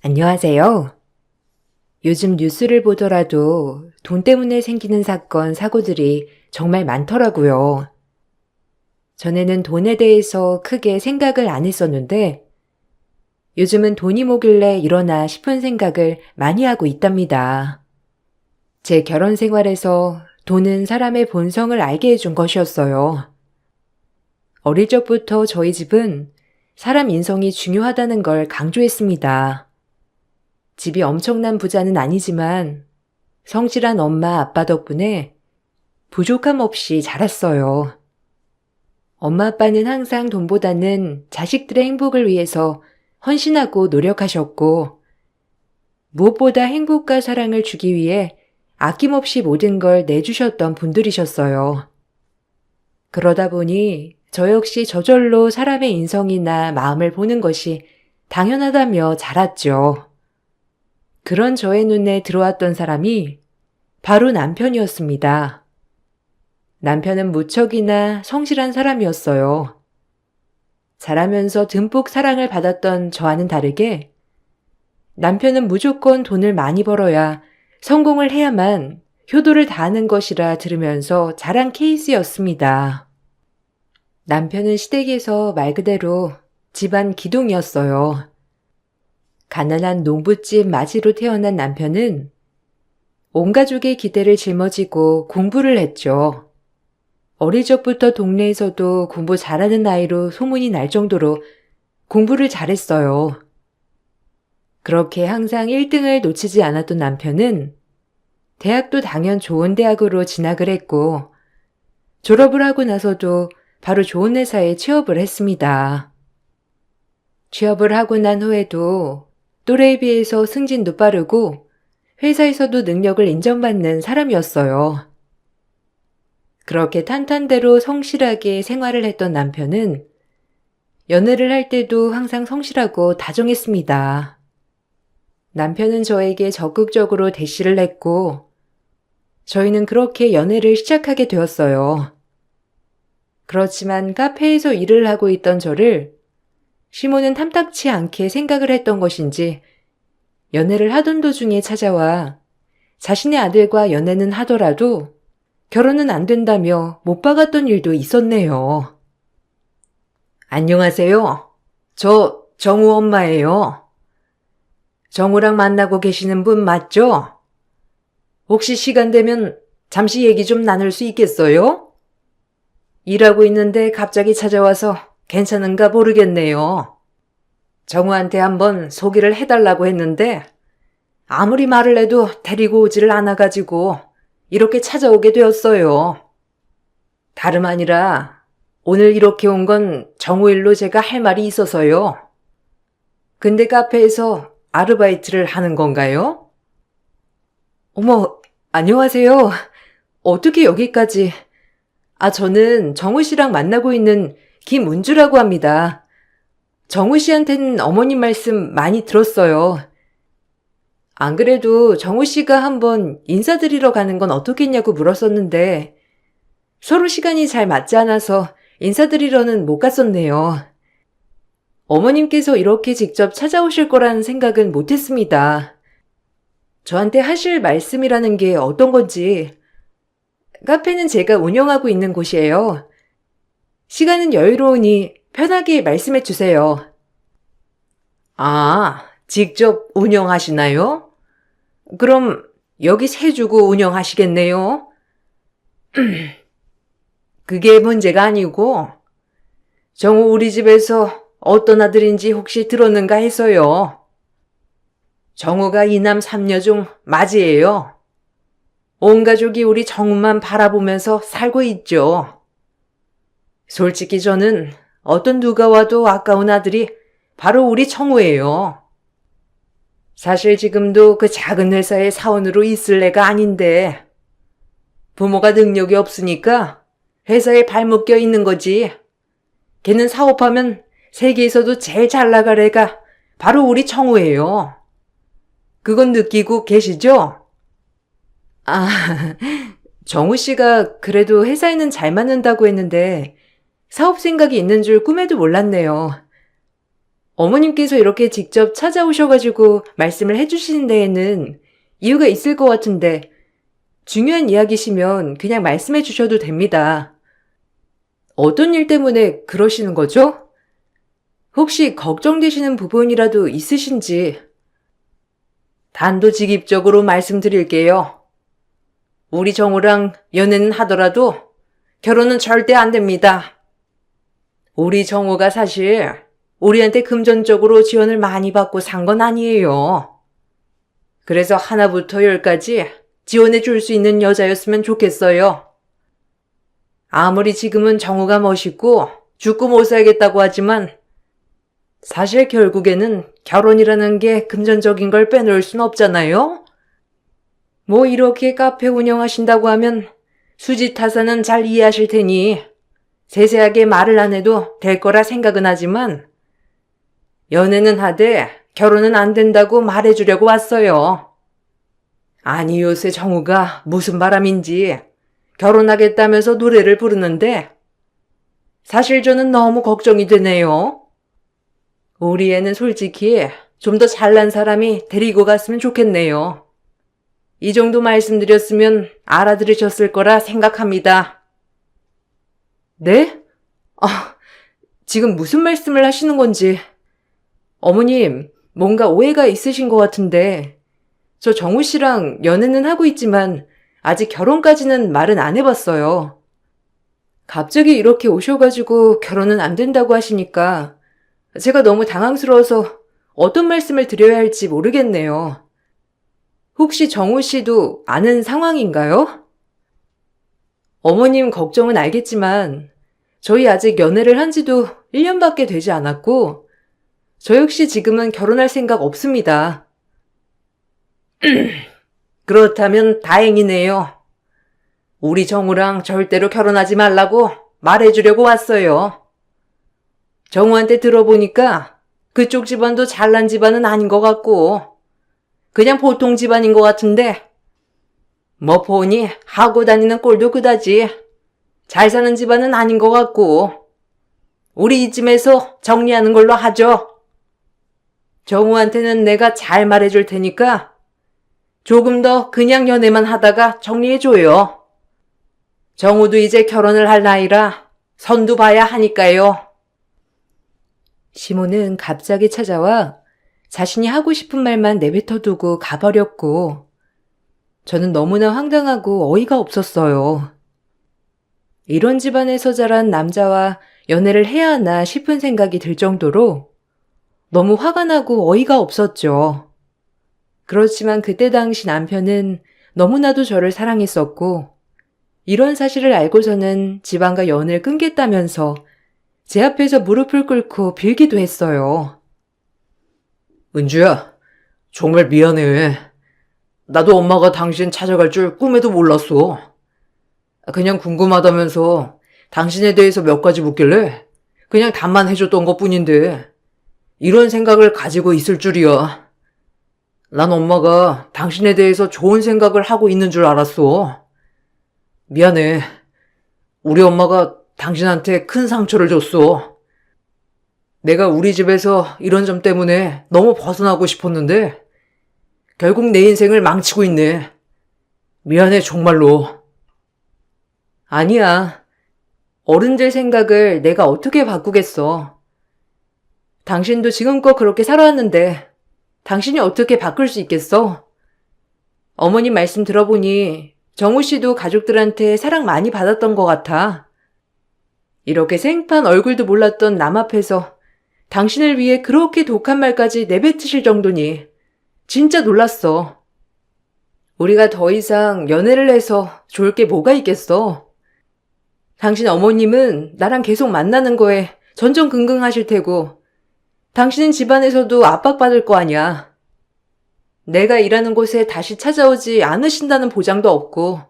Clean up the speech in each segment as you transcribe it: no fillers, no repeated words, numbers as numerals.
안녕하세요. 요즘 뉴스를 보더라도 돈 때문에 생기는 사건, 사고들이 정말 많더라고요. 전에는 돈에 대해서 크게 생각을 안 했었는데 요즘은 돈이 뭐길래 이러나 싶은 생각을 많이 하고 있답니다. 제 결혼 생활에서 돈은 사람의 본성을 알게 해준 것이었어요. 어릴 적부터 저희 집은 사람 인성이 중요하다는 걸 강조했습니다. 집이 엄청난 부자는 아니지만 성실한 엄마, 아빠 덕분에 부족함 없이 자랐어요. 엄마, 아빠는 항상 돈보다는 자식들의 행복을 위해서 헌신하고 노력하셨고, 무엇보다 행복과 사랑을 주기 위해 아낌없이 모든 걸 내주셨던 분들이셨어요. 그러다 보니 저 역시 저절로 사람의 인성이나 마음을 보는 것이 당연하다며 자랐죠. 그런 저의 눈에 들어왔던 사람이 바로 남편이었습니다. 남편은 무척이나 성실한 사람이었어요. 자라면서 듬뿍 사랑을 받았던 저와는 다르게 남편은 무조건 돈을 많이 벌어야 성공을 해야만 효도를 다하는 것이라 들으면서 자란 케이스였습니다. 남편은 시댁에서 말 그대로 집안 기둥이었어요. 가난한 농부집 마지로 태어난 남편은 온 가족의 기대를 짊어지고 공부를 했죠. 어릴 적부터 동네에서도 공부 잘하는 아이로 소문이 날 정도로 공부를 잘했어요. 그렇게 항상 1등을 놓치지 않았던 남편은 대학도 당연 좋은 대학으로 진학을 했고 졸업을 하고 나서도 바로 좋은 회사에 취업을 했습니다. 취업을 하고 난 후에도 또래에 비해서 승진도 빠르고 회사에서도 능력을 인정받는 사람이었어요. 그렇게 탄탄대로 성실하게 생활을 했던 남편은 연애를 할 때도 항상 성실하고 다정했습니다. 남편은 저에게 적극적으로 대시를 했고 저희는 그렇게 연애를 시작하게 되었어요. 그렇지만 카페에서 일을 하고 있던 저를 시모는 탐탁치 않게 생각을 했던 것인지 연애를 하던 도중에 찾아와 자신의 아들과 연애는 하더라도 결혼은 안 된다며 못 박았던 일도 있었네요. 안녕하세요. 저 정우 엄마예요. 정우랑 만나고 계시는 분 맞죠? 혹시 시간 되면 잠시 얘기 좀 나눌 수 있겠어요? 일하고 있는데 갑자기 찾아와서 괜찮은가 모르겠네요. 정우한테 한번 소개를 해달라고 했는데 아무리 말을 해도 데리고 오지를 않아가지고 이렇게 찾아오게 되었어요. 다름 아니라 오늘 이렇게 온 건 정우 일로 제가 할 말이 있어서요. 근데 카페에서 아르바이트를 하는 건가요? 어머, 안녕하세요. 어떻게 여기까지? 저는 정우 씨랑 만나고 있는 김은주라고 합니다. 정우 씨한테는 어머님 말씀 많이 들었어요. 안 그래도 정우 씨가 한번 인사드리러 가는 건 어떻겠냐고 물었었는데 서로 시간이 잘 맞지 않아서 인사드리러는 못 갔었네요. 어머님께서 이렇게 직접 찾아오실 거라는 생각은 못 했습니다. 저한테 하실 말씀이라는 게 어떤 건지. 카페는 제가 운영하고 있는 곳이에요. 시간은 여유로우니 편하게 말씀해 주세요. 직접 운영하시나요? 그럼 여기 세 주고 운영하시겠네요? 그게 문제가 아니고 정우 우리 집에서 어떤 아들인지 혹시 들었는가 해서요. 정우가 이남 삼녀 중 맞이에요. 온 가족이 우리 정우만 바라보면서 살고 있죠. 솔직히 저는 어떤 누가 와도 아까운 아들이 바로 우리 정우예요. 사실 지금도 그 작은 회사의 사원으로 있을 애가 아닌데 부모가 능력이 없으니까 회사에 발묶여 있는 거지. 걔는 사업하면 세계에서도 제일 잘 나갈 애가 바로 우리 정우예요. 그건 느끼고 계시죠? 정우 씨가 그래도 회사에는 잘 맞는다고 했는데 사업 생각이 있는 줄 꿈에도 몰랐네요. 어머님께서 이렇게 직접 찾아오셔가지고 말씀을 해주시는 데에는 이유가 있을 것 같은데 중요한 이야기시면 그냥 말씀해 주셔도 됩니다. 어떤 일 때문에 그러시는 거죠? 혹시 걱정되시는 부분이라도 있으신지 단도직입적으로 말씀드릴게요. 우리 정우랑 연애는 하더라도 결혼은 절대 안 됩니다. 우리 정우가 사실 우리한테 금전적으로 지원을 많이 받고 산 건 아니에요. 그래서 하나부터 열까지 지원해 줄 수 있는 여자였으면 좋겠어요. 아무리 지금은 정우가 멋있고 죽고 못 살겠다고 하지만 사실 결국에는 결혼이라는 게 금전적인 걸 빼놓을 순 없잖아요? 뭐 이렇게 카페 운영하신다고 하면 수지타산은 잘 이해하실 테니 세세하게 말을 안 해도 될 거라 생각은 하지만 연애는 하되 결혼은 안 된다고 말해주려고 왔어요. 아니 요새 정우가 무슨 바람인지 결혼하겠다면서 노래를 부르는데 사실 저는 너무 걱정이 되네요. 우리 애는 솔직히 좀 더 잘난 사람이 데리고 갔으면 좋겠네요. 이 정도 말씀드렸으면 알아들으셨을 거라 생각합니다. 네? 지금 무슨 말씀을 하시는 건지. 어머님, 뭔가 오해가 있으신 것 같은데 저 정우 씨랑 연애는 하고 있지만 아직 결혼까지는 말은 안 해봤어요. 갑자기 이렇게 오셔가지고 결혼은 안 된다고 하시니까 제가 너무 당황스러워서 어떤 말씀을 드려야 할지 모르겠네요. 혹시 정우 씨도 아는 상황인가요? 어머님 걱정은 알겠지만 저희 아직 연애를 한 지도 1년밖에 되지 않았고 저 역시 지금은 결혼할 생각 없습니다. 그렇다면 다행이네요. 우리 정우랑 절대로 결혼하지 말라고 말해주려고 왔어요. 정우한테 들어보니까 그쪽 집안도 잘난 집안은 아닌 것 같고 그냥 보통 집안인 것 같은데 뭐 보니 하고 다니는 꼴도 그다지 잘 사는 집안은 아닌 것 같고 우리 이쯤에서 정리하는 걸로 하죠. 정우한테는 내가 잘 말해줄 테니까 조금 더 그냥 연애만 하다가 정리해줘요. 정우도 이제 결혼을 할 나이라 선도 봐야 하니까요. 시모는 갑자기 찾아와 자신이 하고 싶은 말만 내뱉어두고 가버렸고 저는 너무나 황당하고 어이가 없었어요. 이런 집안에서 자란 남자와 연애를 해야 하나 싶은 생각이 들 정도로 너무 화가 나고 어이가 없었죠. 그렇지만 그때 당시 남편은 너무나도 저를 사랑했었고 이런 사실을 알고서는 집안과 연을 끊겠다면서 제 앞에서 무릎을 꿇고 빌기도 했어요. 은주야, 정말 미안해. 나도 엄마가 당신 찾아갈 줄 꿈에도 몰랐어. 그냥 궁금하다면서 당신에 대해서 몇 가지 묻길래 그냥 답만 해줬던 것뿐인데 이런 생각을 가지고 있을 줄이야. 난 엄마가 당신에 대해서 좋은 생각을 하고 있는 줄 알았어. 미안해. 우리 엄마가 당신한테 큰 상처를 줬어. 내가 우리 집에서 이런 점 때문에 너무 벗어나고 싶었는데 결국 내 인생을 망치고 있네. 미안해 정말로. 아니야. 어른들 생각을 내가 어떻게 바꾸겠어. 당신도 지금껏 그렇게 살아왔는데 당신이 어떻게 바꿀 수 있겠어? 어머님 말씀 들어보니 정우 씨도 가족들한테 사랑 많이 받았던 것 같아. 이렇게 생판 얼굴도 몰랐던 남 앞에서 당신을 위해 그렇게 독한 말까지 내뱉으실 정도니 진짜 놀랐어. 우리가 더 이상 연애를 해서 좋을 게 뭐가 있겠어? 당신 어머님은 나랑 계속 만나는 거에 전전긍긍하실 테고 당신은 집안에서도 압박받을 거 아니야. 내가 일하는 곳에 다시 찾아오지 않으신다는 보장도 없고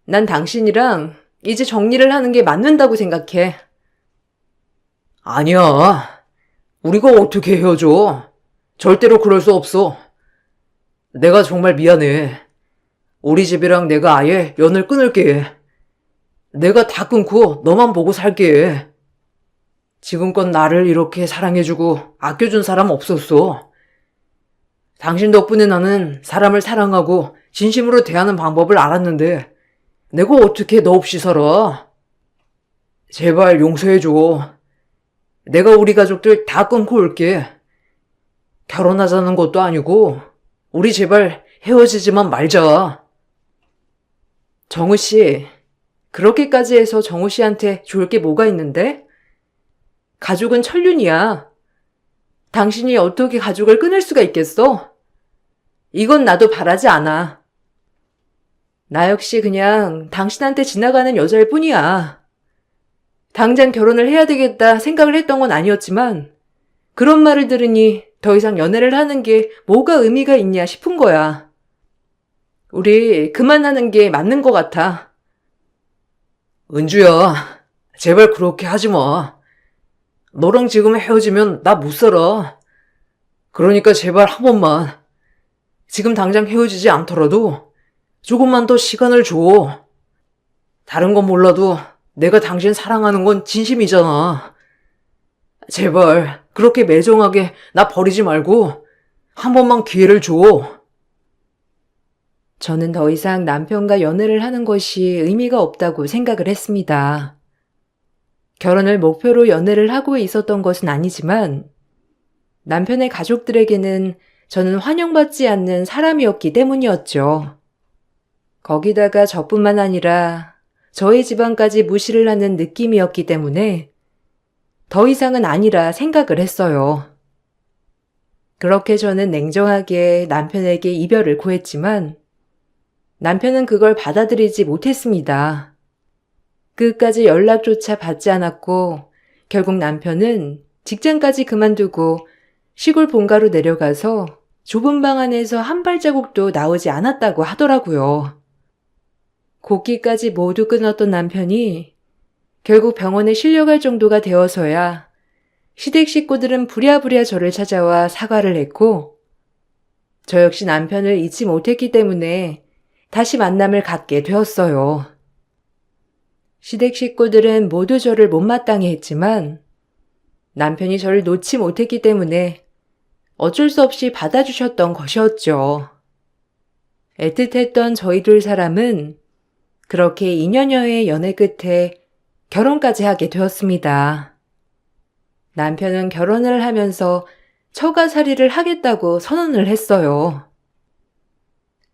난 당신이랑 이제 정리를 하는 게 맞는다고 생각해. 아니야. 우리가 어떻게 헤어져? 절대로 그럴 수 없어. 내가 정말 미안해. 우리 집이랑 내가 아예 연을 끊을게. 내가 다 끊고 너만 보고 살게. 지금껏 나를 이렇게 사랑해주고 아껴준 사람 없었어. 당신 덕분에 나는 사람을 사랑하고 진심으로 대하는 방법을 알았는데 내가 어떻게 너 없이 살아? 제발 용서해줘. 내가 우리 가족들 다 끊고 올게. 결혼하자는 것도 아니고 우리 제발 헤어지지만 말자. 정우 씨, 그렇게까지 해서 정우 씨한테 좋을 게 뭐가 있는데? 가족은 천륜이야. 당신이 어떻게 가족을 끊을 수가 있겠어? 이건 나도 바라지 않아. 나 역시 그냥 당신한테 지나가는 여자일 뿐이야. 당장 결혼을 해야 되겠다 생각을 했던 건 아니었지만 그런 말을 들으니 더 이상 연애를 하는 게 뭐가 의미가 있냐 싶은 거야. 우리 그만하는 게 맞는 것 같아. 은주야, 제발 그렇게 하지 마. 너랑 지금 헤어지면 나 못 살아. 그러니까 제발 한 번만. 지금 당장 헤어지지 않더라도 조금만 더 시간을 줘. 다른 건 몰라도 내가 당신 사랑하는 건 진심이잖아. 제발 그렇게 매정하게 나 버리지 말고 한 번만 기회를 줘. 저는 더 이상 남편과 연애를 하는 것이 의미가 없다고 생각을 했습니다. 결혼을 목표로 연애를 하고 있었던 것은 아니지만 남편의 가족들에게는 저는 환영받지 않는 사람이었기 때문이었죠. 거기다가 저뿐만 아니라 저희 집안까지 무시를 하는 느낌이었기 때문에 더 이상은 아니라 생각을 했어요. 그렇게 저는 냉정하게 남편에게 이별을 고했지만 남편은 그걸 받아들이지 못했습니다. 끝까지 연락조차 받지 않았고 결국 남편은 직장까지 그만두고 시골 본가로 내려가서 좁은 방 안에서 한 발자국도 나오지 않았다고 하더라고요. 곡기까지 모두 끊었던 남편이 결국 병원에 실려갈 정도가 되어서야 시댁 식구들은 부랴부랴 저를 찾아와 사과를 했고 저 역시 남편을 잊지 못했기 때문에 다시 만남을 갖게 되었어요. 시댁 식구들은 모두 저를 못마땅해 했지만 남편이 저를 놓지 못했기 때문에 어쩔 수 없이 받아주셨던 것이었죠. 애틋했던 저희 둘 사람은 그렇게 2년여의 연애 끝에 결혼까지 하게 되었습니다. 남편은 결혼을 하면서 처가살이를 하겠다고 선언을 했어요.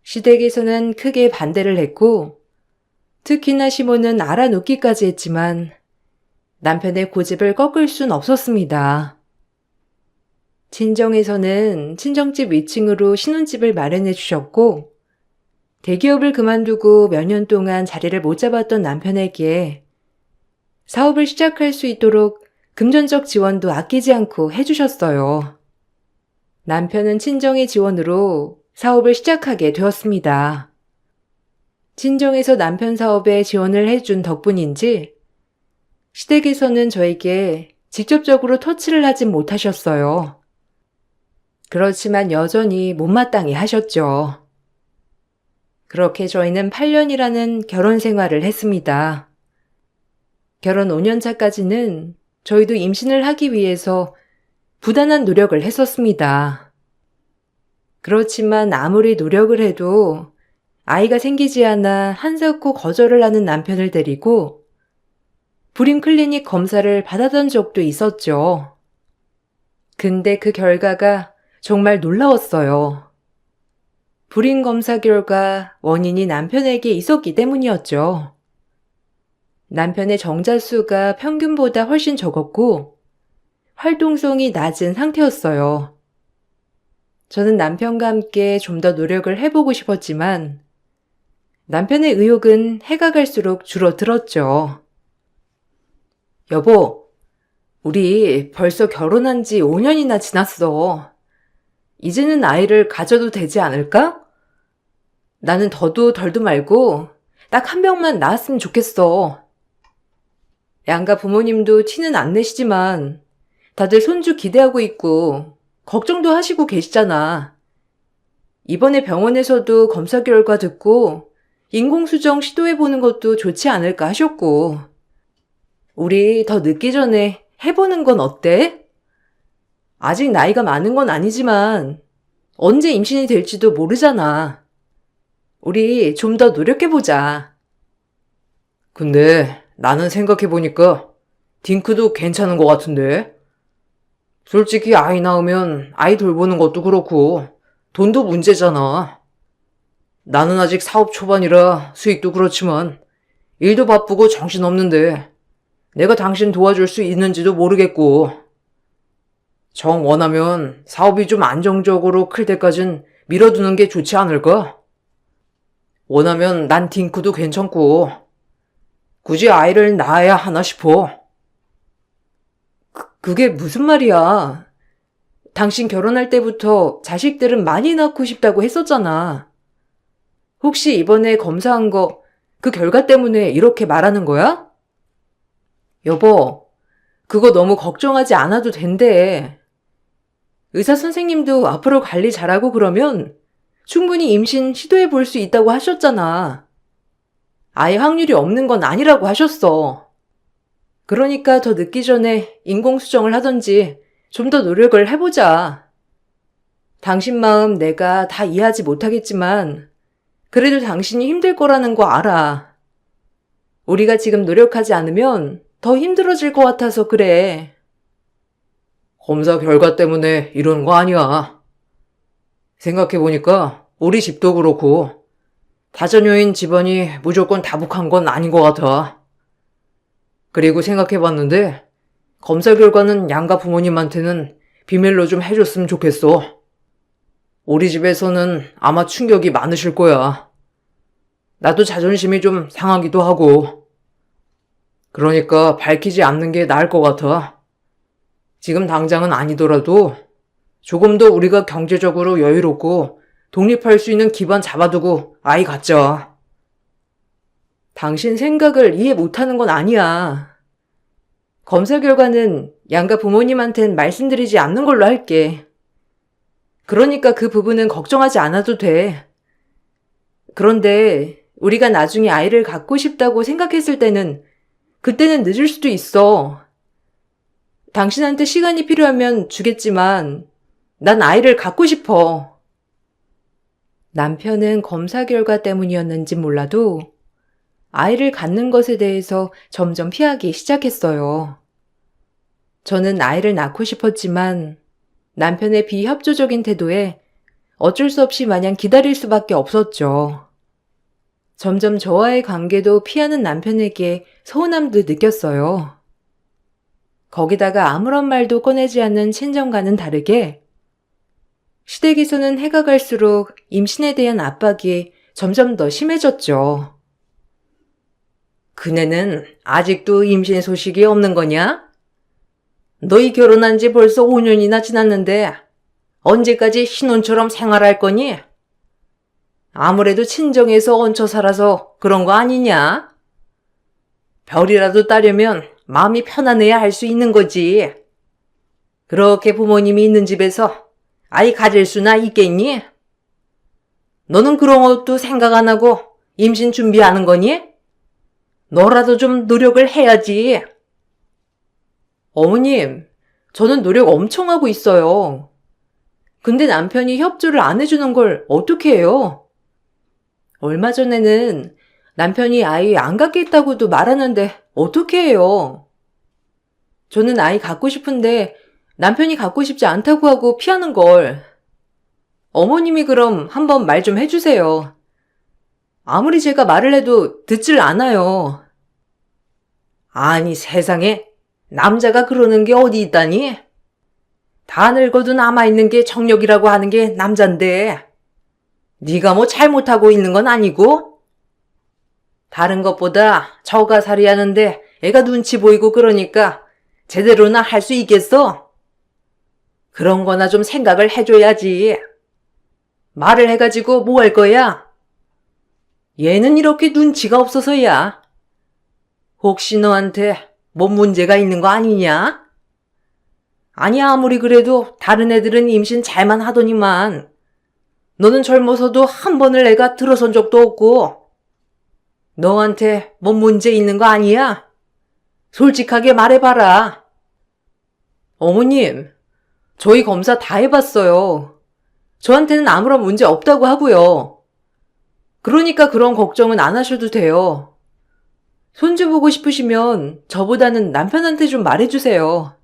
시댁에서는 크게 반대를 했고 특히나 시모는 알아놓기까지 했지만 남편의 고집을 꺾을 순 없었습니다. 친정에서는 친정집 위층으로 신혼집을 마련해 주셨고 대기업을 그만두고 몇 년 동안 자리를 못 잡았던 남편에게 사업을 시작할 수 있도록 금전적 지원도 아끼지 않고 해주셨어요. 남편은 친정의 지원으로 사업을 시작하게 되었습니다. 친정에서 남편 사업에 지원을 해준 덕분인지 시댁에서는 저에게 직접적으로 터치를 하진 못하셨어요. 그렇지만 여전히 못마땅해 하셨죠. 그렇게 저희는 8년이라는 결혼 생활을 했습니다. 결혼 5년 차까지는 저희도 임신을 하기 위해서 부단한 노력을 했었습니다. 그렇지만 아무리 노력을 해도 아이가 생기지 않아 한사코 거절을 하는 남편을 데리고 불임 클리닉 검사를 받았던 적도 있었죠. 근데 그 결과가 정말 놀라웠어요. 불임 검사 결과 원인이 남편에게 있었기 때문이었죠. 남편의 정자수가 평균보다 훨씬 적었고 활동성이 낮은 상태였어요. 저는 남편과 함께 좀 더 노력을 해보고 싶었지만 남편의 의욕은 해가 갈수록 줄어들었죠. 여보, 우리 벌써 결혼한 지 5년이나 지났어. 이제는 아이를 가져도 되지 않을까? 나는 더도 덜도 말고 딱 한 명만 낳았으면 좋겠어. 양가 부모님도 티는 안 내시지만 다들 손주 기대하고 있고 걱정도 하시고 계시잖아. 이번에 병원에서도 검사 결과 듣고 인공수정 시도해보는 것도 좋지 않을까 하셨고 우리 더 늦기 전에 해보는 건 어때? 아직 나이가 많은 건 아니지만 언제 임신이 될지도 모르잖아. 우리 좀 더 노력해보자. 근데 나는 생각해보니까 딩크도 괜찮은 것 같은데? 솔직히 아이 낳으면 아이 돌보는 것도 그렇고 돈도 문제잖아. 나는 아직 사업 초반이라 수익도 그렇지만 일도 바쁘고 정신없는데 내가 당신 도와줄 수 있는지도 모르겠고 정 원하면 사업이 좀 안정적으로 클 때까진 밀어두는 게 좋지 않을까? 원하면 난 딩크도 괜찮고 굳이 아이를 낳아야 하나 싶어. 그게 무슨 말이야? 당신 결혼할 때부터 자식들은 많이 낳고 싶다고 했었잖아. 혹시 이번에 검사한 거 그 결과 때문에 이렇게 말하는 거야? 여보, 그거 너무 걱정하지 않아도 된대. 의사 선생님도 앞으로 관리 잘하고 그러면 충분히 임신 시도해 볼 수 있다고 하셨잖아. 아예 확률이 없는 건 아니라고 하셨어. 그러니까 더 늦기 전에 인공수정을 하던지 좀 더 노력을 해보자. 당신 마음 내가 다 이해하지 못하겠지만 그래도 당신이 힘들 거라는 거 알아. 우리가 지금 노력하지 않으면 더 힘들어질 것 같아서 그래. 검사 결과 때문에 이러는 거 아니야. 생각해보니까 우리 집도 그렇고 다자녀인 집안이 무조건 다복한 건 아닌 것 같아. 그리고 생각해봤는데 검사 결과는 양가 부모님한테는 비밀로 좀 해줬으면 좋겠어. 우리 집에서는 아마 충격이 많으실 거야. 나도 자존심이 좀 상하기도 하고. 그러니까 밝히지 않는 게 나을 것 같아. 지금 당장은 아니더라도 조금 더 우리가 경제적으로 여유롭고 독립할 수 있는 기반 잡아두고 아이 갖자. 당신 생각을 이해 못하는 건 아니야. 검사 결과는 양가 부모님한텐 말씀드리지 않는 걸로 할게. 그러니까 그 부분은 걱정하지 않아도 돼. 그런데 우리가 나중에 아이를 갖고 싶다고 생각했을 때는 그때는 늦을 수도 있어. 당신한테 시간이 필요하면 주겠지만 난 아이를 갖고 싶어. 남편은 검사 결과 때문이었는지 몰라도 아이를 갖는 것에 대해서 점점 피하기 시작했어요. 저는 아이를 낳고 싶었지만 남편의 비협조적인 태도에 어쩔 수 없이 마냥 기다릴 수밖에 없었죠. 점점 저와의 관계도 피하는 남편에게 서운함도 느꼈어요. 거기다가 아무런 말도 꺼내지 않는 친정과는 다르게 시댁에서는 해가 갈수록 임신에 대한 압박이 점점 더 심해졌죠. 그네는 아직도 임신 소식이 없는 거냐? 너희 결혼한 지 벌써 5년이나 지났는데 언제까지 신혼처럼 생활할 거니? 아무래도 친정에서 얹혀 살아서 그런 거 아니냐? 별이라도 따려면 마음이 편안해야 할 수 있는 거지. 그렇게 부모님이 있는 집에서 아이 가질 수나 있겠니? 너는 그런 것도 생각 안 하고 임신 준비하는 거니? 너라도 좀 노력을 해야지. 어머님, 저는 노력 엄청 하고 있어요. 근데 남편이 협조를 안 해주는 걸 어떻게 해요? 얼마 전에는 남편이 아이 안 갖겠다고도 말하는데 어떻게 해요? 저는 아이 갖고 싶은데 남편이 갖고 싶지 않다고 하고 피하는 걸. 어머님이 그럼 한번 말 좀 해주세요. 아무리 제가 말을 해도 듣질 않아요. 아니 세상에 남자가 그러는 게 어디 있다니? 다 늙어도 남아있는 게 정력이라고 하는 게 남잔데 네가 뭐 잘못하고 있는 건 아니고? 다른 것보다 처가살이 하는데 애가 눈치 보이고 그러니까 제대로나 할 수 있겠어? 그런 거나 좀 생각을 해줘야지. 말을 해가지고 뭐 할 거야? 얘는 이렇게 눈치가 없어서야. 혹시 너한테 뭐 문제가 있는 거 아니냐? 아니 아무리 그래도 다른 애들은 임신 잘만 하더니만 너는 젊어서도 한 번을 애가 들어선 적도 없고 너한테 뭐 문제 있는 거 아니야? 솔직하게 말해봐라. 어머님, 저희 검사 다 해봤어요. 저한테는 아무런 문제 없다고 하고요. 그러니까 그런 걱정은 안 하셔도 돼요. 손주 보고 싶으시면 저보다는 남편한테 좀 말해주세요.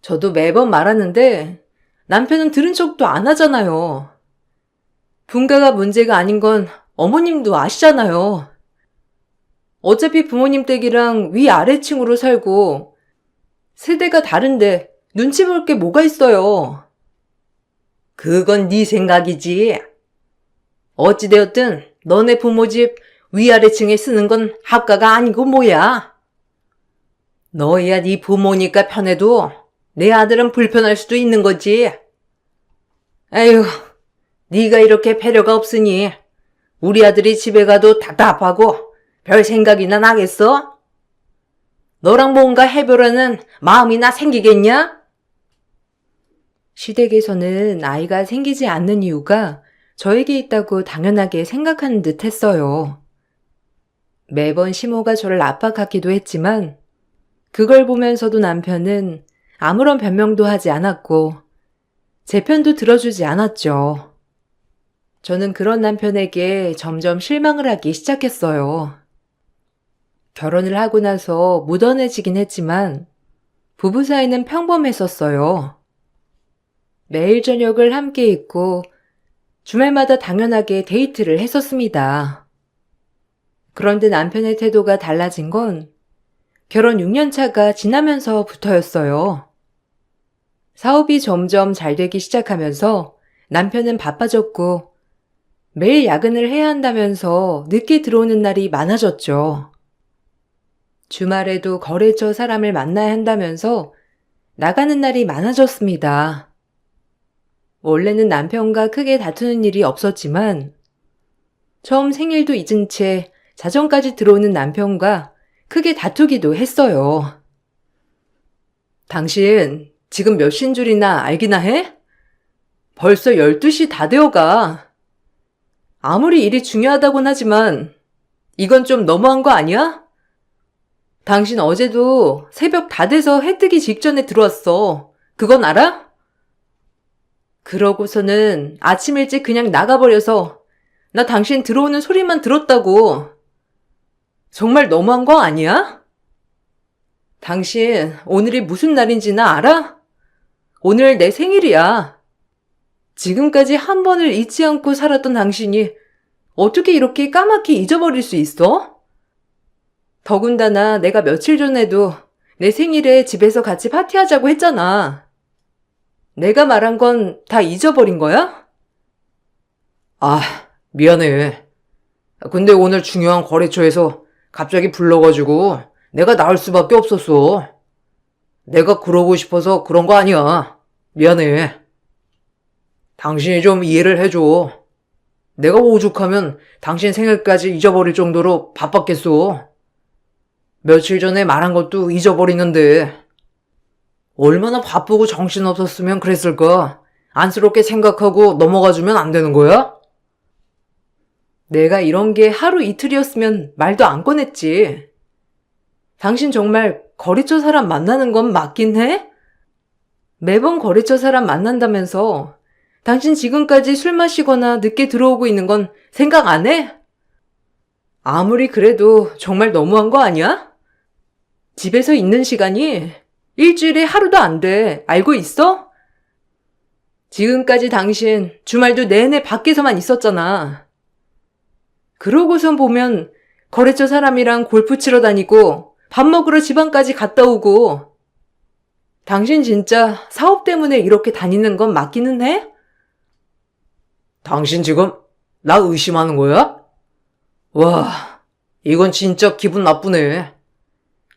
저도 매번 말하는데 남편은 들은 척도 안 하잖아요. 분가가 문제가 아닌 건 어머님도 아시잖아요. 어차피 부모님 댁이랑 위아래층으로 살고 세대가 다른데 눈치 볼 게 뭐가 있어요. 그건 네 생각이지. 어찌되었든 너네 부모 집 위아래층에 쓰는 건 합가가 아니고 뭐야. 너야 네 부모니까 편해도 내 아들은 불편할 수도 있는 거지. 에휴, 네가 이렇게 배려가 없으니 우리 아들이 집에 가도 답답하고 별 생각이나 나겠어? 너랑 뭔가 해보려는 마음이나 생기겠냐? 시댁에서는 아이가 생기지 않는 이유가 저에게 있다고 당연하게 생각하는 듯 했어요. 매번 시모가 저를 압박하기도 했지만 그걸 보면서도 남편은 아무런 변명도 하지 않았고 제 편도 들어주지 않았죠. 저는 그런 남편에게 점점 실망을 하기 시작했어요. 결혼을 하고 나서 무던해지긴 했지만 부부 사이는 평범했었어요. 매일 저녁을 함께 있고 주말마다 당연하게 데이트를 했었습니다. 그런데 남편의 태도가 달라진 건 결혼 6년 차가 지나면서부터였어요. 사업이 점점 잘 되기 시작하면서 남편은 바빠졌고 매일 야근을 해야 한다면서 늦게 들어오는 날이 많아졌죠. 주말에도 거래처 사람을 만나야 한다면서 나가는 날이 많아졌습니다. 원래는 남편과 크게 다투는 일이 없었지만 처음 생일도 잊은 채 자정까지 들어오는 남편과 크게 다투기도 했어요. 당신 지금 몇 시인 줄이나 알기나 해? 벌써 12시 다 되어가. 아무리 일이 중요하다곤 하지만 이건 좀 너무한 거 아니야? 당신 어제도 새벽 다 돼서 해 뜨기 직전에 들어왔어. 그건 알아? 그러고서는 아침 일찍 그냥 나가버려서 나 당신 들어오는 소리만 들었다고. 정말 너무한 거 아니야? 당신 오늘이 무슨 날인지나 알아? 오늘 내 생일이야. 지금까지 한 번을 잊지 않고 살았던 당신이 어떻게 이렇게 까맣게 잊어버릴 수 있어? 더군다나 내가 며칠 전에도 내 생일에 집에서 같이 파티하자고 했잖아. 내가 말한 건 다 잊어버린 거야? 아, 미안해. 근데 오늘 중요한 거래처에서 갑자기 불러가지고 내가 나올 수밖에 없었어. 내가 그러고 싶어서 그런 거 아니야. 미안해. 당신이 좀 이해를 해줘. 내가 오죽하면 당신 생일까지 잊어버릴 정도로 바빴겠어. 며칠 전에 말한 것도 잊어버리는데 얼마나 바쁘고 정신없었으면 그랬을까? 안쓰럽게 생각하고 넘어가주면 안 되는 거야? 내가 이런 게 하루 이틀이었으면 말도 안 꺼냈지. 당신 정말 거래처 사람 만나는 건 맞긴 해? 매번 거래처 사람 만난다면서 당신 지금까지 술 마시거나 늦게 들어오고 있는 건 생각 안 해? 아무리 그래도 정말 너무한 거 아니야? 집에서 있는 시간이 일주일에 하루도 안 돼. 알고 있어? 지금까지 당신 주말도 내내 밖에서만 있었잖아. 그러고선 보면 거래처 사람이랑 골프 치러 다니고 밥 먹으러 지방까지 갔다 오고. 당신 진짜 사업 때문에 이렇게 다니는 건 맞기는 해? 당신 지금 나 의심하는 거야? 와, 이건 진짜 기분 나쁘네.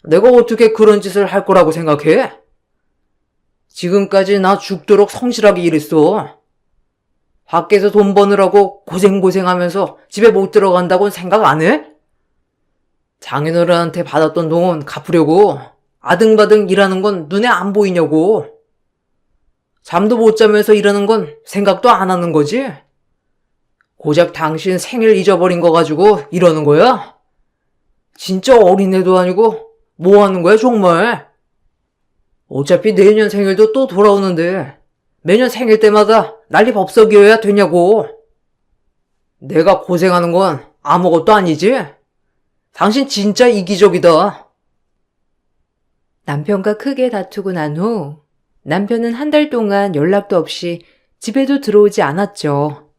내가 어떻게 그런 짓을 할 거라고 생각해? 지금까지 나 죽도록 성실하게 일했어. 밖에서 돈 버느라고 고생하면서 집에 못 들어간다고는 생각 안 해? 장인어른한테 받았던 돈 갚으려고 아등바등 일하는 건 눈에 안 보이냐고. 잠도 못 자면서 일하는 건 생각도 안 하는 거지? 고작 당신 생일 잊어버린 거 가지고 이러는 거야? 진짜 어린애도 아니고 뭐 하는 거야 정말? 어차피 내년 생일도 또 돌아오는데 매년 생일 때마다 난리 법석이어야 되냐고. 내가 고생하는 건 아무것도 아니지? 당신 진짜 이기적이다. 남편과 크게 다투고 난 후 남편은 한 달 동안 연락도 없이 집에도 들어오지 않았죠.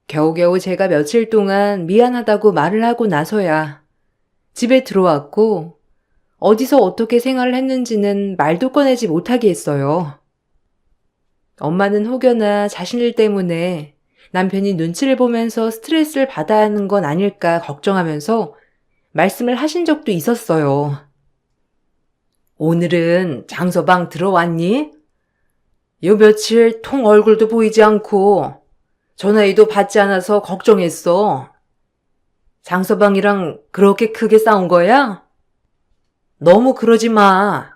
겨우겨우 제가 며칠 동안 미안하다고 말을 하고 나서야 집에 들어왔고 어디서 어떻게 생활을 했는지는 말도 꺼내지 못하게 했어요. 엄마는 혹여나 자신 일 때문에 남편이 눈치를 보면서 스트레스를 받아야 하는 건 아닐까 걱정하면서 말씀을 하신 적도 있었어요. 오늘은 장서방 들어왔니? 요 며칠 통 얼굴도 보이지 않고 전화해도 받지 않아서 걱정했어. 장서방이랑 그렇게 크게 싸운 거야? 너무 그러지 마.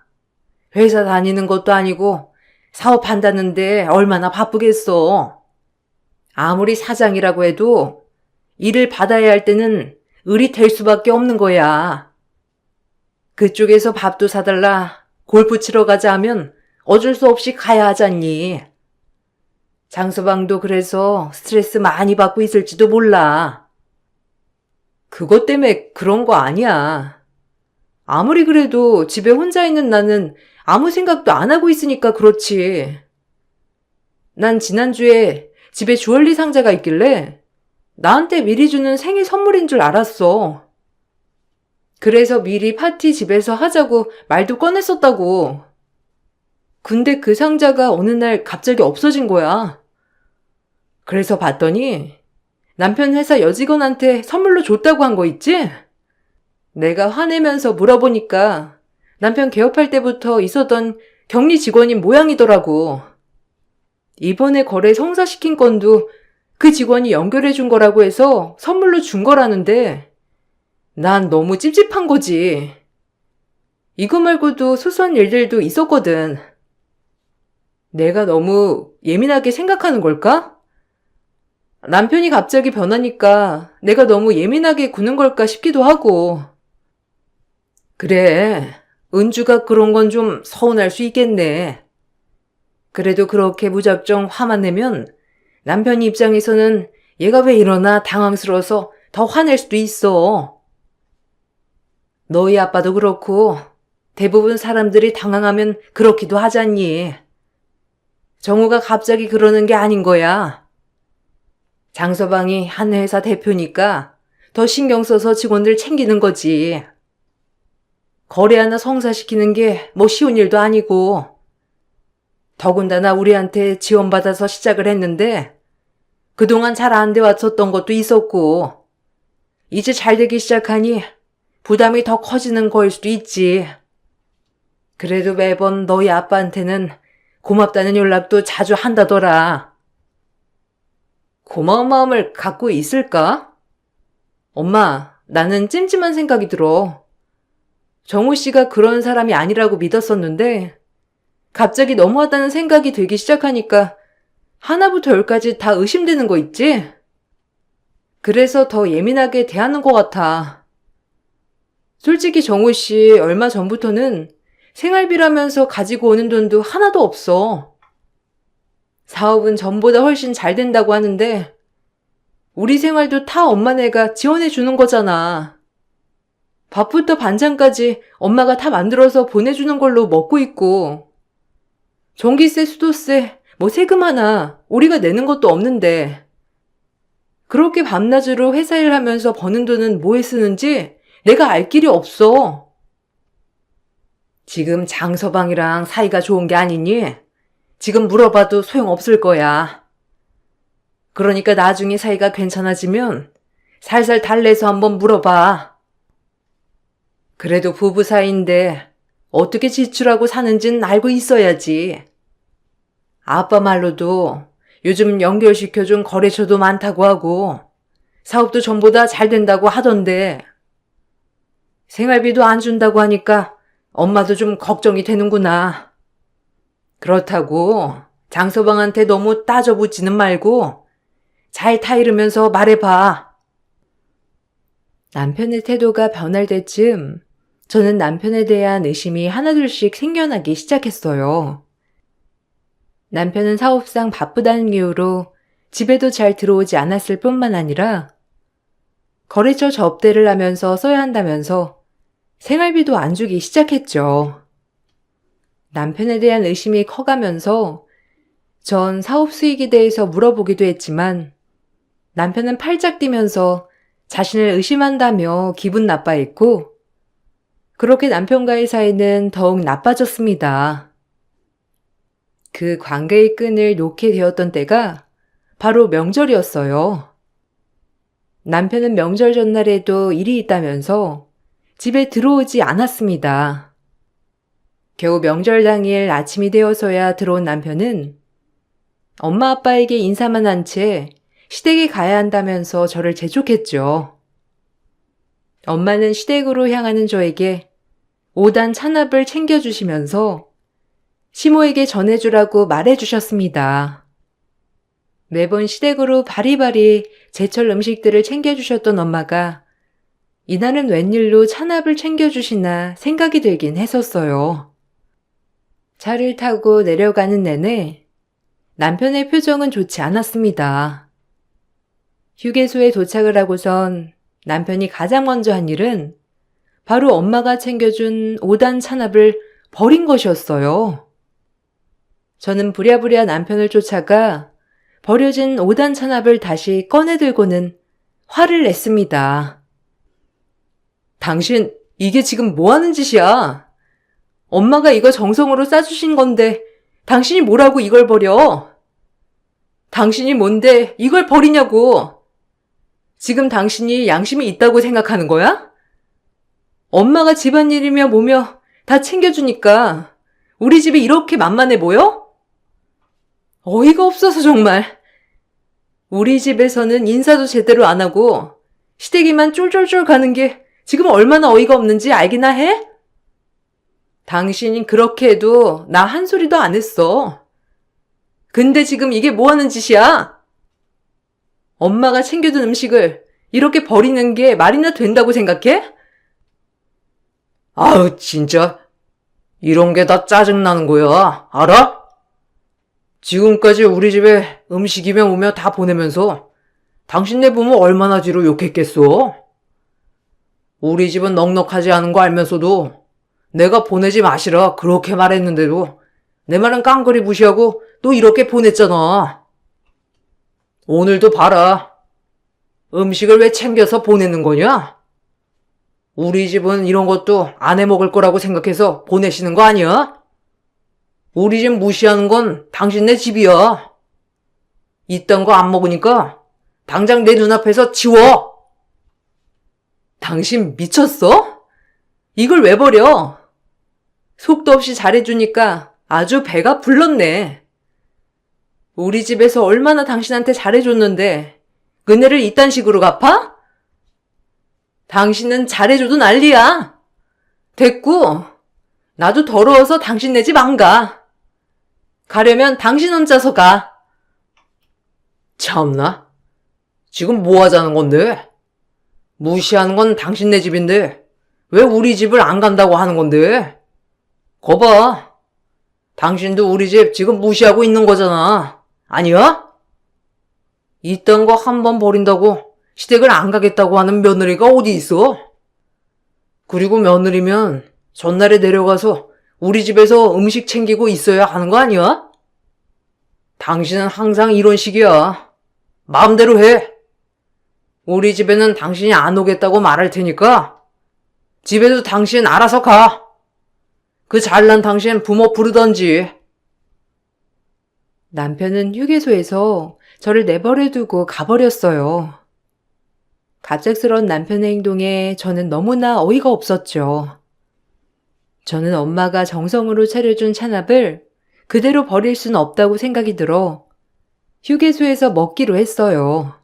회사 다니는 것도 아니고 사업한다는데 얼마나 바쁘겠어. 아무리 사장이라고 해도 일을 받아야 할 때는 을이 될 수밖에 없는 거야. 그쪽에서 밥도 사달라, 골프 치러 가자 하면 어쩔 수 없이 가야 하잖니. 장서방도 그래서 스트레스 많이 받고 있을지도 몰라. 그것 때문에 그런 거 아니야. 아무리 그래도 집에 혼자 있는 나는 아무 생각도 안 하고 있으니까 그렇지. 난 지난주에 집에 주얼리 상자가 있길래 나한테 미리 주는 생일 선물인 줄 알았어. 그래서 미리 파티 집에서 하자고 말도 꺼냈었다고. 근데 그 상자가 어느 날 갑자기 없어진 거야. 그래서 봤더니 남편 회사 여직원한테 선물로 줬다고 한 거 있지? 내가 화내면서 물어보니까 남편 개업할 때부터 있었던 격리 직원인 모양이더라고. 이번에 거래 성사시킨 건도 그 직원이 연결해 준 거라고 해서 선물로 준 거라는데 난 너무 찝찝한 거지. 이거 말고도 소소한 일들도 있었거든. 내가 너무 예민하게 생각하는 걸까? 남편이 갑자기 변하니까 내가 너무 예민하게 구는 걸까 싶기도 하고. 그래, 은주가 그런 건 좀 서운할 수 있겠네. 그래도 그렇게 무작정 화만 내면 남편 입장에서는 얘가 왜 이러나 당황스러워서 더 화낼 수도 있어. 너희 아빠도 그렇고 대부분 사람들이 당황하면 그렇기도 하잖니. 정우가 갑자기 그러는 게 아닌 거야. 장서방이 한 회사 대표니까 더 신경 써서 직원들 챙기는 거지. 거래 하나 성사시키는 게 뭐 쉬운 일도 아니고. 더군다나 우리한테 지원받아서 시작을 했는데 그동안 잘 안 돼 왔었던 것도 있었고 이제 잘 되기 시작하니 부담이 더 커지는 거일 수도 있지. 그래도 매번 너희 아빠한테는 고맙다는 연락도 자주 한다더라. 고마운 마음을 갖고 있을까? 엄마, 나는 찜찜한 생각이 들어. 정우 씨가 그런 사람이 아니라고 믿었었는데 갑자기 너무하다는 생각이 들기 시작하니까 하나부터 열까지 다 의심되는 거 있지? 그래서 더 예민하게 대하는 것 같아. 솔직히 정우 씨 얼마 전부터는 생활비라면서 가지고 오는 돈도 하나도 없어. 사업은 전보다 훨씬 잘 된다고 하는데 우리 생활도 다 엄마네가 지원해 주는 거잖아. 밥부터 반찬까지 엄마가 다 만들어서 보내주는 걸로 먹고 있고 전기세, 수도세, 뭐 세금 하나 우리가 내는 것도 없는데 그렇게 밤낮으로 회사 일 하면서 버는 돈은 뭐에 쓰는지 내가 알 길이 없어. 지금 장서방이랑 사이가 좋은 게 아니니? 지금 물어봐도 소용없을 거야. 그러니까 나중에 사이가 괜찮아지면 살살 달래서 한번 물어봐. 그래도 부부 사이인데 어떻게 지출하고 사는진 알고 있어야지. 아빠 말로도 요즘 연결시켜준 거래처도 많다고 하고 사업도 전보다 잘 된다고 하던데 생활비도 안 준다고 하니까 엄마도 좀 걱정이 되는구나. 그렇다고 장서방한테 너무 따져붙지는 말고 잘 타이르면서 말해봐. 남편의 태도가 변할 때쯤 저는 남편에 대한 의심이 하나둘씩 생겨나기 시작했어요. 남편은 사업상 바쁘다는 이유로 집에도 잘 들어오지 않았을 뿐만 아니라 거래처 접대를 하면서 써야 한다면서 생활비도 안 주기 시작했죠. 남편에 대한 의심이 커가면서 전 사업 수익에 대해서 물어보기도 했지만 남편은 팔짝 뛰면서 자신을 의심한다며 기분 나빠했고 그렇게 남편과의 사이는 더욱 나빠졌습니다. 그 관계의 끈을 놓게 되었던 때가 바로 명절이었어요. 남편은 명절 전날에도 일이 있다면서 집에 들어오지 않았습니다. 겨우 명절 당일 아침이 되어서야 들어온 남편은 엄마 아빠에게 인사만 한 채 시댁에 가야 한다면서 저를 재촉했죠. 엄마는 시댁으로 향하는 저에게 5단 찬압을 챙겨주시면서 시모에게 전해주라고 말해주셨습니다. 매번 시댁으로 바리바리 제철 음식들을 챙겨주셨던 엄마가 이날은 웬일로 찬압을 챙겨주시나 생각이 들긴 했었어요. 차를 타고 내려가는 내내 남편의 표정은 좋지 않았습니다. 휴게소에 도착을 하고선 남편이 가장 먼저 한 일은 바로 엄마가 챙겨준 5단 찬압을 버린 것이었어요. 저는 부랴부랴 남편을 쫓아가 버려진 5단 찬압을 다시 꺼내들고는 화를 냈습니다. 당신, 이게 지금 뭐 하는 짓이야? 엄마가 이거 정성으로 싸주신 건데 당신이 뭐라고 이걸 버려? 당신이 뭔데 이걸 버리냐고? 지금 당신이 양심이 있다고 생각하는 거야? 엄마가 집안일이며 뭐며 다 챙겨주니까 우리 집이 이렇게 만만해 보여? 어이가 없어서 정말. 우리 집에서는 인사도 제대로 안 하고 시댁이만 쫄쫄쫄 가는 게 지금 얼마나 어이가 없는지 알기나 해? 당신이 그렇게 해도 나 한 소리도 안 했어. 근데 지금 이게 뭐 하는 짓이야? 엄마가 챙겨둔 음식을 이렇게 버리는 게 말이나 된다고 생각해? 아우, 진짜. 이런 게 다 짜증나는 거야. 알아? 지금까지 우리 집에 음식이며 뭐며 다 보내면서 당신네 부모 얼마나 뒤로 욕했겠어? 우리 집은 넉넉하지 않은 거 알면서도 내가 보내지 마시라 그렇게 말했는데도 내 말은 깡그리 무시하고 또 이렇게 보냈잖아. 오늘도 봐라. 음식을 왜 챙겨서 보내는 거냐? 우리 집은 이런 것도 안 해먹을 거라고 생각해서 보내시는 거 아니야? 우리 집 무시하는 건 당신네 집이야. 이딴 거 안 먹으니까 당장 내 눈앞에서 치워. 당신 미쳤어? 이걸 왜 버려? 속도 없이 잘해주니까 아주 배가 불렀네. 우리 집에서 얼마나 당신한테 잘해줬는데 은혜를 이딴 식으로 갚아? 당신은 잘해줘도 난리야. 됐고, 나도 더러워서 당신 네 집 안 가. 가려면 당신 혼자서 가. 참나. 지금 뭐 하자는 건데? 무시하는 건 당신네 집인데 왜 우리 집을 안 간다고 하는 건데? 거봐. 당신도 우리 집 지금 무시하고 있는 거잖아. 아니야? 이딴 거 한 번 버린다고 시댁을 안 가겠다고 하는 며느리가 어디 있어? 그리고 며느리면 전날에 내려가서 우리 집에서 음식 챙기고 있어야 하는 거 아니야? 당신은 항상 이런 식이야. 마음대로 해. 우리 집에는 당신이 안 오겠다고 말할 테니까 집에도 당신 알아서 가. 그 잘난 당신 부모 부르던지. 남편은 휴게소에서 저를 내버려두고 가버렸어요. 갑작스러운 남편의 행동에 저는 너무나 어이가 없었죠. 저는 엄마가 정성으로 차려준 찬압을 그대로 버릴 수는 없다고 생각이 들어 휴게소에서 먹기로 했어요.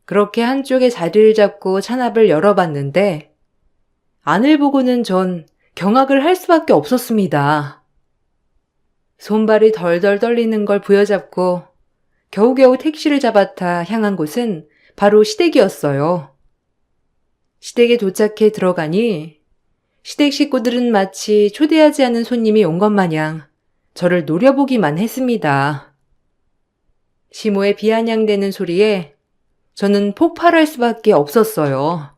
그렇게 한쪽에 자리를 잡고 찬압을 열어봤는데 안을 보고는 전 경악을 할 수밖에 없었습니다. 손발이 덜덜 떨리는 걸 부여잡고 겨우겨우 택시를 잡았다 향한 곳은 바로 시댁이었어요. 시댁에 도착해 들어가니 시댁 식구들은 마치 초대하지 않은 손님이 온 것 마냥 저를 노려보기만 했습니다. 시모의 비아냥대는 소리에 저는 폭발할 수밖에 없었어요.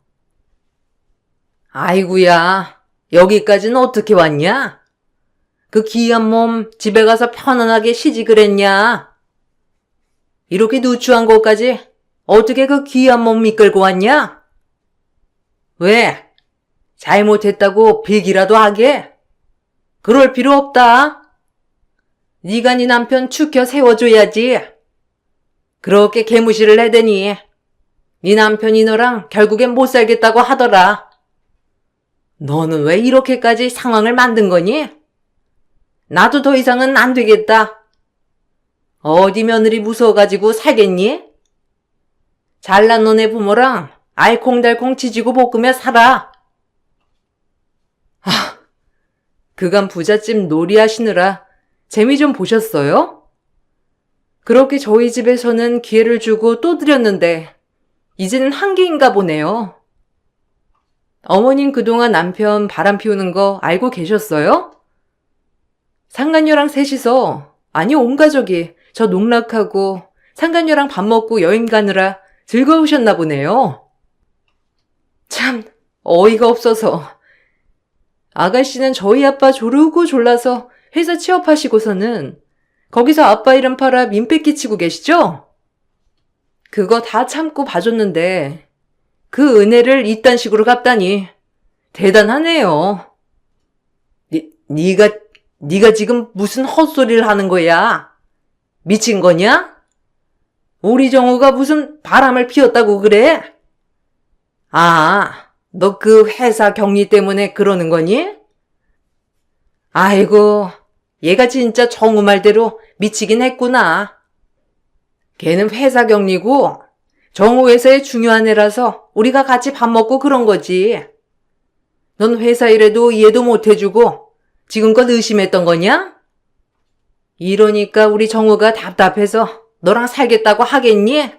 아이구야, 여기까지는 어떻게 왔냐? 그 귀한 몸 집에 가서 편안하게 쉬지 그랬냐? 이렇게 누추한 곳까지 어떻게 그 귀한 몸 이끌고 왔냐? 왜? 잘못했다고 빌기라도 하게? 그럴 필요 없다. 네가 네 남편 추켜 세워줘야지. 그렇게 개무시를 해대니 네 남편이 너랑 결국엔 못 살겠다고 하더라. 너는 왜 이렇게까지 상황을 만든 거니? 나도 더 이상은 안 되겠다. 어디 며느리 무서워가지고 살겠니? 잘난 너네 부모랑 알콩달콩 지지고 볶으며 살아. 그간 부잣집 놀이하시느라 재미 좀 보셨어요? 그렇게 저희 집에서는 기회를 주고 또 드렸는데 이제는 한계인가 보네요. 어머님 그동안 남편 바람 피우는 거 알고 계셨어요? 상간녀랑 셋이서, 아니 온 가족이 저 농락하고 상간녀랑 밥 먹고 여행 가느라 즐거우셨나 보네요. 참 어이가 없어서. 아가씨는 저희 아빠 조르고 졸라서 회사 취업하시고서는 거기서 아빠 이름 팔아 민폐 끼치고 계시죠? 그거 다 참고 봐줬는데 그 은혜를 이딴 식으로 갚다니 대단하네요. 네가 지금 무슨 헛소리를 하는 거야? 미친 거냐? 우리 정우가 무슨 바람을 피웠다고 그래? 아, 너 그 회사 격리 때문에 그러는 거니? 아이고, 얘가 진짜 정우 말대로 미치긴 했구나. 걔는 회사 격리고 정우 회사에 중요한 애라서 우리가 같이 밥 먹고 그런 거지. 넌 회사 일에도 이해도 못 해주고 지금껏 의심했던 거냐? 이러니까 우리 정우가 답답해서 너랑 살겠다고 하겠니?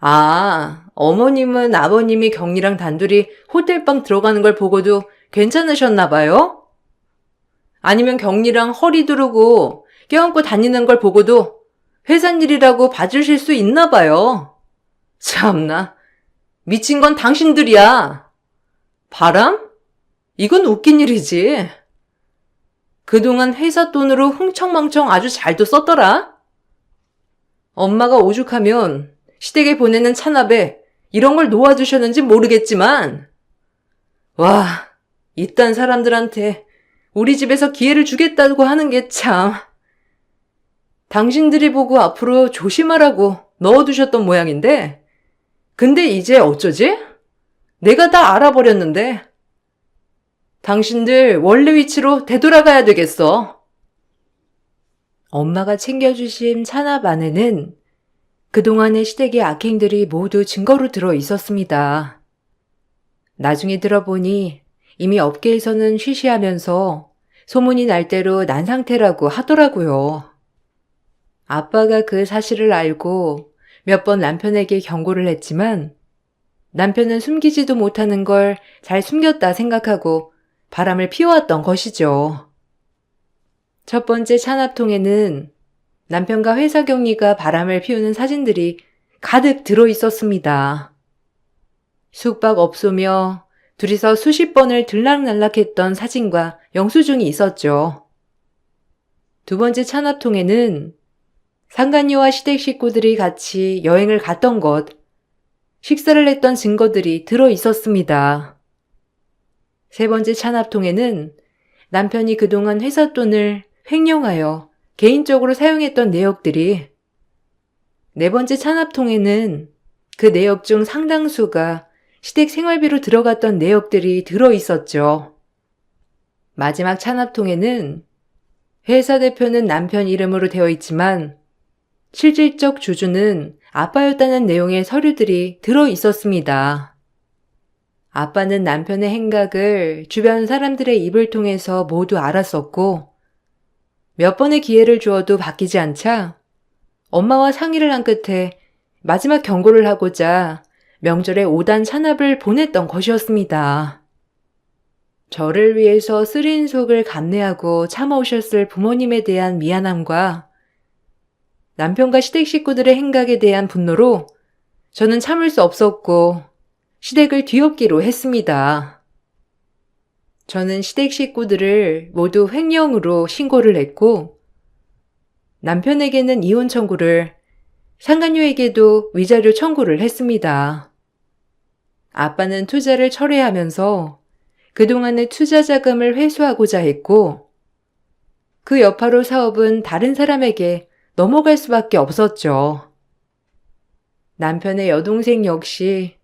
아, 어머님은 아버님이 경리랑 단둘이 호텔방 들어가는 걸 보고도 괜찮으셨나 봐요? 아니면 경리랑 허리 두르고 껴안고 다니는 걸 보고도 회사 일이라고 봐주실 수 있나 봐요. 참나, 미친 건 당신들이야. 바람? 이건 웃긴 일이지. 그동안 회사 돈으로 흥청망청 아주 잘도 썼더라. 엄마가 오죽하면 시댁에 보내는 찬압에 이런 걸 놓아주셨는지 모르겠지만, 와, 이딴 사람들한테 우리 집에서 기회를 주겠다고 하는 게 참. 당신들이 보고 앞으로 조심하라고 넣어두셨던 모양인데, 근데 이제 어쩌지? 내가 다 알아버렸는데. 당신들 원래 위치로 되돌아가야 되겠어. 엄마가 챙겨주신 찬압 안에는 그동안의 시댁의 악행들이 모두 증거로 들어 있었습니다. 나중에 들어보니 이미 업계에서는 쉬쉬하면서 소문이 날 대로 난 상태라고 하더라고요. 아빠가 그 사실을 알고 몇 번 남편에게 경고를 했지만 남편은 숨기지도 못하는 걸 잘 숨겼다 생각하고 바람을 피워왔던 것이죠. 첫 번째 찬압통에는 남편과 회사 격리가 바람을 피우는 사진들이 가득 들어 있었습니다. 숙박업소며 둘이서 수십 번을 들락날락했던 사진과 영수증이 있었죠. 두 번째 찬압통에는 상간녀와 시댁 식구들이 같이 여행을 갔던 것, 식사를 했던 증거들이 들어 있었습니다. 세 번째 찬압통에는 남편이 그동안 회사 돈을 횡령하여 개인적으로 사용했던 내역들이, 네 번째 찬압통에는 그 내역 중 상당수가 시댁 생활비로 들어갔던 내역들이 들어 있었죠. 마지막 찬압통에는 회사 대표는 남편 이름으로 되어 있지만 실질적 주주는 아빠였다는 내용의 서류들이 들어 있었습니다. 아빠는 남편의 행각을 주변 사람들의 입을 통해서 모두 알았었고 몇 번의 기회를 주어도 바뀌지 않자 엄마와 상의를 한 끝에 마지막 경고를 하고자 명절에 5단 찬압을 보냈던 것이었습니다. 저를 위해서 쓰린 속을 감내하고 참아오셨을 부모님에 대한 미안함과 남편과 시댁 식구들의 행각에 대한 분노로 저는 참을 수 없었고 시댁을 뒤엎기로 했습니다. 저는 시댁 식구들을 모두 횡령으로 신고를 했고 남편에게는 이혼 청구를, 상간녀에게도 위자료 청구를 했습니다. 아빠는 투자를 철회하면서 그동안의 투자 자금을 회수하고자 했고 그 여파로 사업은 다른 사람에게 넘어갈 수밖에 없었죠. 남편의 여동생 역시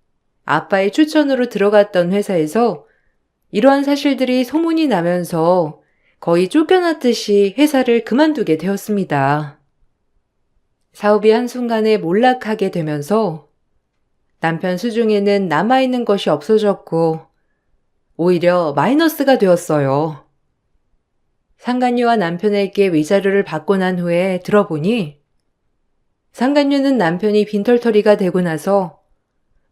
아빠의 추천으로 들어갔던 회사에서 이러한 사실들이 소문이 나면서 거의 쫓겨났듯이 회사를 그만두게 되었습니다. 사업이 한순간에 몰락하게 되면서 남편 수중에는 남아있는 것이 없어졌고 오히려 마이너스가 되었어요. 상간녀와 남편에게 위자료를 받고 난 후에 들어보니 상간녀는 남편이 빈털터리가 되고 나서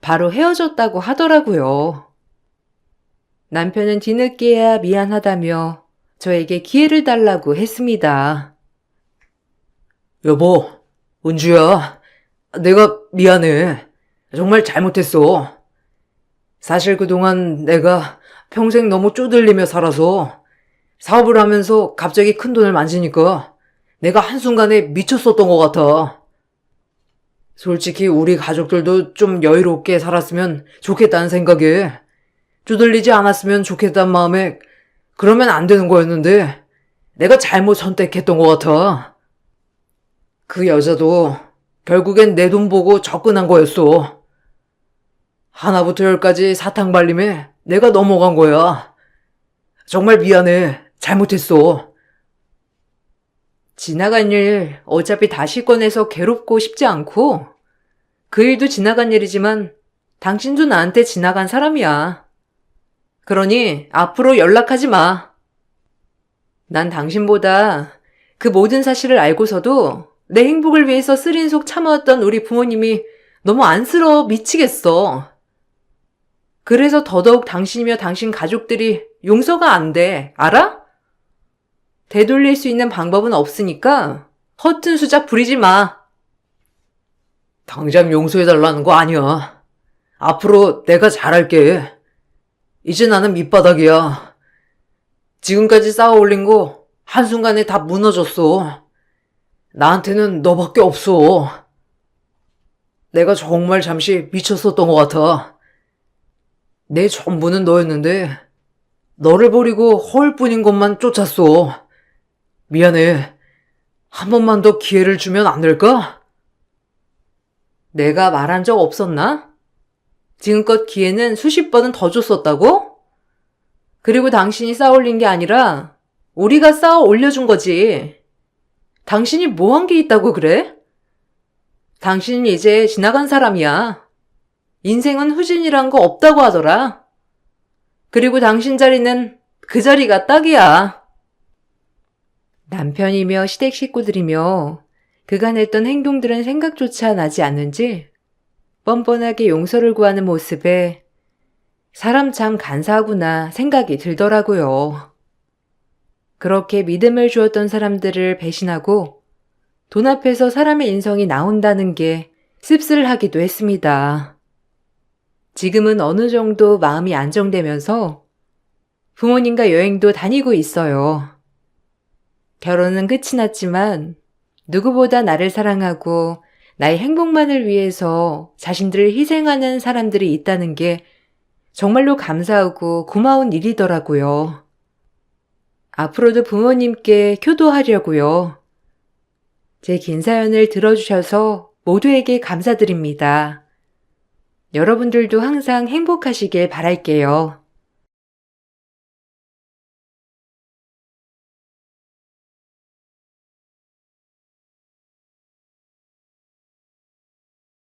바로 헤어졌다고 하더라고요. 남편은 뒤늦게야 미안하다며 저에게 기회를 달라고 했습니다. 여보, 은주야, 내가 미안해. 정말 잘못했어. 사실 그동안 내가 평생 너무 쪼들리며 살아서 사업을 하면서 갑자기 큰 돈을 만지니까 내가 한순간에 미쳤었던 것 같아. 솔직히 우리 가족들도 좀 여유롭게 살았으면 좋겠다는 생각에, 쪼들리지 않았으면 좋겠다는 마음에 그러면 안 되는 거였는데 내가 잘못 선택했던 것 같아. 그 여자도 결국엔 내 돈 보고 접근한 거였어. 하나부터 열까지 사탕 발림에 내가 넘어간 거야. 정말 미안해. 잘못했어. 지나간 일 어차피 다시 꺼내서 괴롭고 싶지 않고 그 일도 지나간 일이지만 당신도 나한테 지나간 사람이야. 그러니 앞으로 연락하지 마. 난 당신보다 그 모든 사실을 알고서도 내 행복을 위해서 쓰린 속 참아왔던 우리 부모님이 너무 안쓰러워 미치겠어. 그래서 더더욱 당신이며 당신 가족들이 용서가 안 돼. 알아? 되돌릴 수 있는 방법은 없으니까 허튼 수작 부리지 마. 당장 용서해달라는 거 아니야. 앞으로 내가 잘할게. 이제 나는 밑바닥이야. 지금까지 쌓아 올린 거 한순간에 다 무너졌어. 나한테는 너밖에 없어. 내가 정말 잠시 미쳤었던 것 같아. 내 전부는 너였는데 너를 버리고 허울뿐인 것만 쫓았어. 미안해. 한 번만 더 기회를 주면 안 될까? 내가 말한 적 없었나? 지금껏 기회는 수십 번은 더 줬었다고? 그리고 당신이 쌓아 올린 게 아니라 우리가 쌓아 올려준 거지. 당신이 뭐 한 게 있다고 그래? 당신은 이제 지나간 사람이야. 인생은 후진이란 거 없다고 하더라. 그리고 당신 자리는 그 자리가 딱이야. 남편이며 시댁 식구들이며 그간 했던 행동들은 생각조차 나지 않는지 뻔뻔하게 용서를 구하는 모습에 사람 참 간사하구나 생각이 들더라고요. 그렇게 믿음을 주었던 사람들을 배신하고 돈 앞에서 사람의 인성이 나온다는 게 씁쓸하기도 했습니다. 지금은 어느 정도 마음이 안정되면서 부모님과 여행도 다니고 있어요. 결혼은 끝이 났지만 누구보다 나를 사랑하고 나의 행복만을 위해서 자신들을 희생하는 사람들이 있다는 게 정말로 감사하고 고마운 일이더라고요. 앞으로도 부모님께 효도하려고요. 제 긴 사연을 들어주셔서 모두에게 감사드립니다. 여러분들도 항상 행복하시길 바랄게요.